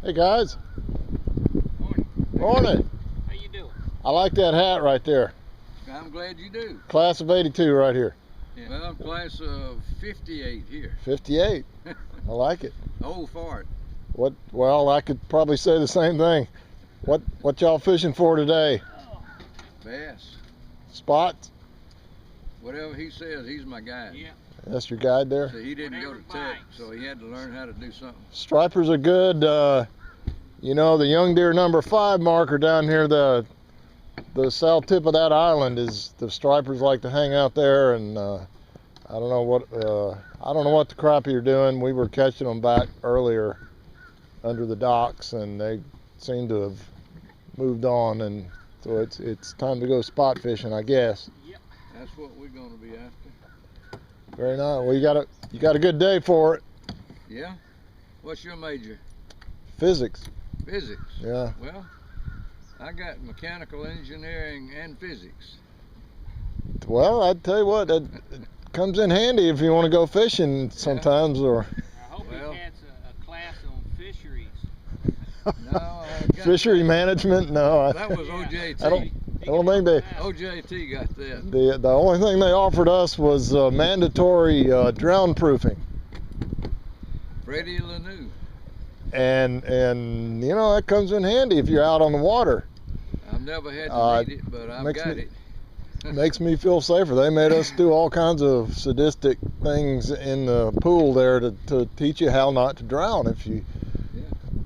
Hey guys. Morning. Morning. How you doing? I like that hat right there. I'm glad you do. Class of 82 right here. Yeah. Well, class of 58 here. 58. I like it. Old fart. Well, I could probably say the same thing. What y'all fishing for today? Bass. Spots? Whatever he says, he's my guide. Yeah. That's your guide there? So he didn't Whatever go to tech, bites. so he had to learn how to do something. Stripers are good. You know, the young deer number 5 marker down here, the south tip of that island is the stripers like to hang out there, and I don't know what the crappie are doing. We were catching them back earlier under the docks, and they seem to have moved on, and so it's time to go spot fishing, I guess. Yep. That's what we're going to be after. Very nice. Well, you got a good day for it. Yeah. What's your major? Physics. Physics. Yeah. Well, I got mechanical engineering and physics. Well, I'd tell you what, it comes in handy if you want to go fishing sometimes, or I hope Well- he has a class on fisheries. No, I got fishery management. No, That was OJT. I don't think they. OJT got that. The only thing they offered us was mandatory drown proofing, Freddie Lanier. and you know that comes in handy if you're out on the water. I've never had to need it, but I've makes got me- it. Makes me feel safer. They made us do all kinds of sadistic things in the pool there to teach you how not to drown. If you,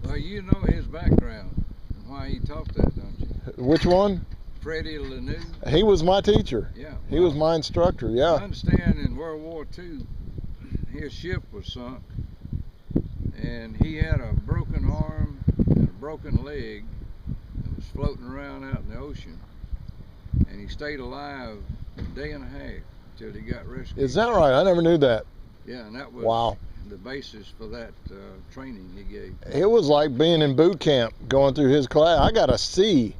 Well, you know his background and why he taught that, don't you? which one? Freddie Lanier. He was my teacher. Yeah. He was my instructor. I Yeah. understand in World War II, his ship was sunk, and he had a broken arm and a broken leg that was floating around out in the ocean, and he stayed alive a day and a half till he got rescued. Is that right? I never knew that. Yeah, and that was Wow. the basis for that training he gave. It was like being in boot camp going through his class. I got a C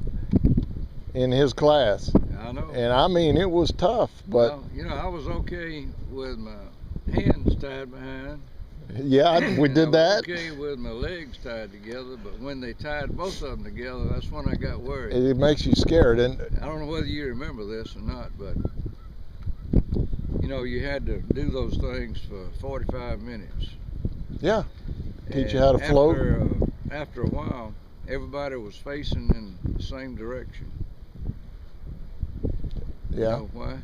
in his class, I know. and I mean it was tough, but Well, you know, I was okay with my hands tied behind. yeah, we And did I that. was okay with my legs tied together, but when they tied both of them together, that's when I got worried. It makes you scared, and I don't know whether you remember this or not, but you know, you had to do those things for 45 minutes. yeah, teach you And how to float. After a while, everybody was facing in the same direction. You Yeah. know why?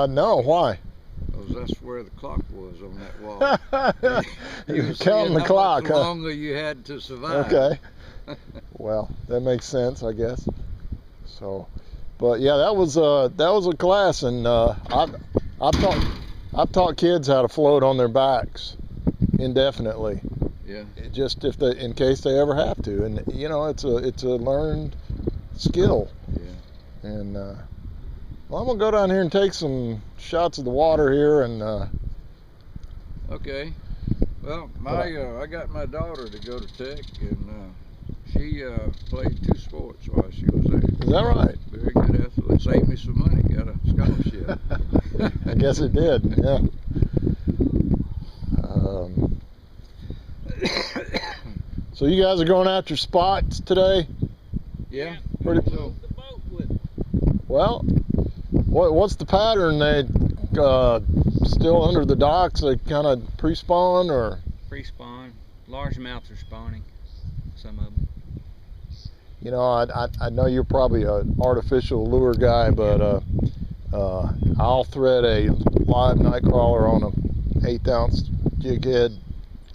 No, why? Because that's where the clock was on that wall. You You're was counting seeing the how clock, much huh? longer you had to survive. Okay. Well, that makes sense, I guess. So, but yeah, that was a class, and I've taught kids how to float on their backs indefinitely. Yeah. Just in case they ever have to, and you know, it's a learned skill. Yeah. And well, I'm gonna go down here and take some shots of the water here, and Okay. Well, I got my daughter to go to Tech, and she played 2 sports while she was there. is that right? Very good athlete. Saved me some money. Got a scholarship. I guess it did. Yeah. So you guys are going after spots today? Yeah. Pretty- So, The boat with Well, what's the pattern? They still under the docks? They kind of pre-spawn, or pre-spawn. Largemouths are spawning. Some of them. you know, I know you're probably an artificial lure guy, but I'll thread a live nightcrawler on a 1/8 ounce jig head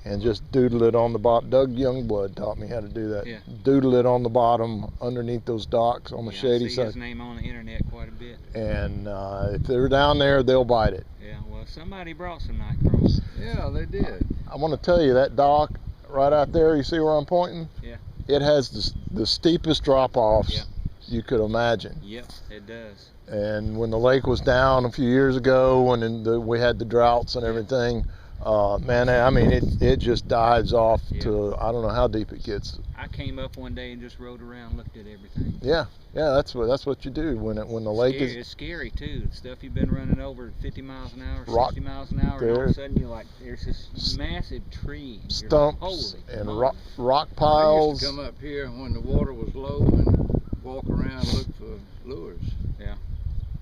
and just doodle it on the bottom. Doug Youngblood taught me how to do that. Yeah. Doodle it on the bottom underneath those docks on the Yeah, shady I see side. his name on the internet quite a bit. And if they're down there, they'll bite it. Yeah, well, somebody brought some night crawls. yeah, they did. I want to tell you, that dock right out there, you see where I'm pointing? Yeah. It has the steepest drop-offs Yeah. you could imagine. Yep, it does. And when the lake was down a few years ago, when we had the droughts and everything, Man, I mean, it just dives off Yeah. to, I don't know how deep it gets. I came up one day and just rode around, looked at everything. Yeah, that's what you do when the lake Scary, is. it's scary too. The stuff you've been running over 50 miles an hour, Rock 60 miles an hour, and all of a sudden you're like, there's this massive tree. You're Stumps like, and moly. rock I piles. used to come up here when the water was low and walk around and look for lures.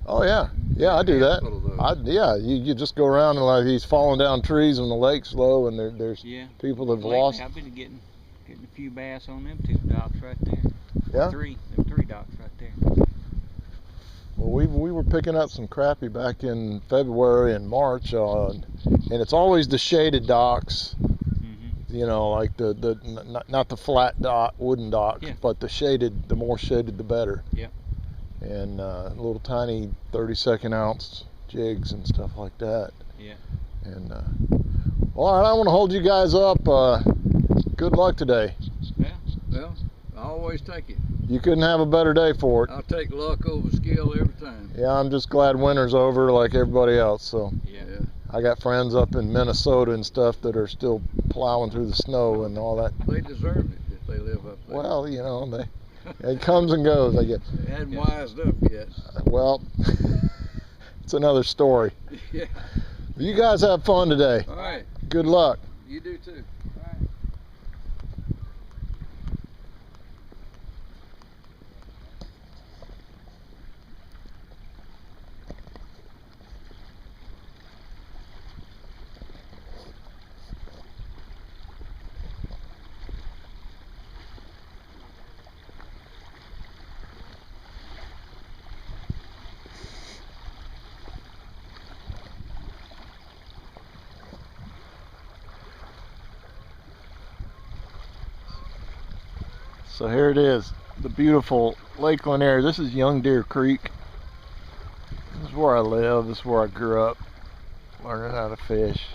Oh yeah, I do that. Full of those. You just go around and like he's falling down trees when the lake's low, and there's people that have Lately, lost. I've been getting a few bass on them 2 docks right there. Yeah. 3 docks right there. Well, we were picking up some crappie back in February and March, and it's always the shaded docks. You know, like the not the flat dock, wooden docks, but the more shaded, the better. Yep. And little tiny 32nd ounce jigs and stuff like that. Yeah. And well, all right, I want to hold you guys up. Good luck today. Yeah. Well, I always take it. You couldn't have a better day for it. I'll take luck over skill every time. Yeah, I'm just glad winter's over like everybody else. So Yeah. I got friends up in Minnesota and stuff that are still plowing through the snow and all that. They deserve it if they live up there. Well, you know, it comes and goes, I guess. They hadn't wised up yet. Well, it's another story. Yeah. You guys have fun today. All right. Good luck. You do too. All right. So here it is, the beautiful Lake Lanier. This is Young Deer Creek. This is where I live. This is where I grew up, learning how to fish.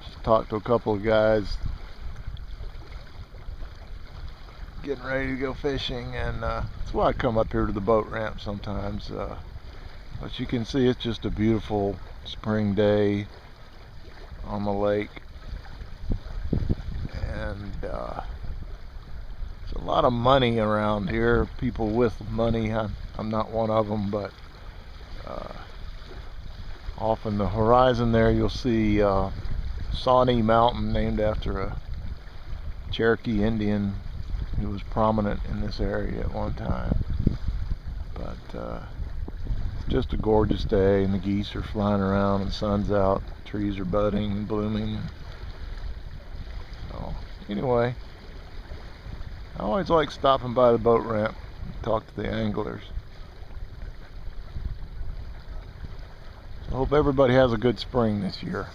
Just talked to a couple of guys getting ready to go fishing, and that's why I come up here to the boat ramp sometimes. But you can see it's just a beautiful spring day on the lake, and there's a lot of money around here, people with money. I'm not one of them, but off in the horizon there you'll see Shawnee Mountain, named after a Cherokee Indian who was prominent in this area at one time. But it's just a gorgeous day, and the geese are flying around and the sun's out, trees are budding and blooming. So anyway, I always like stopping by the boat ramp and talk to the anglers. I hope everybody has a good spring this year.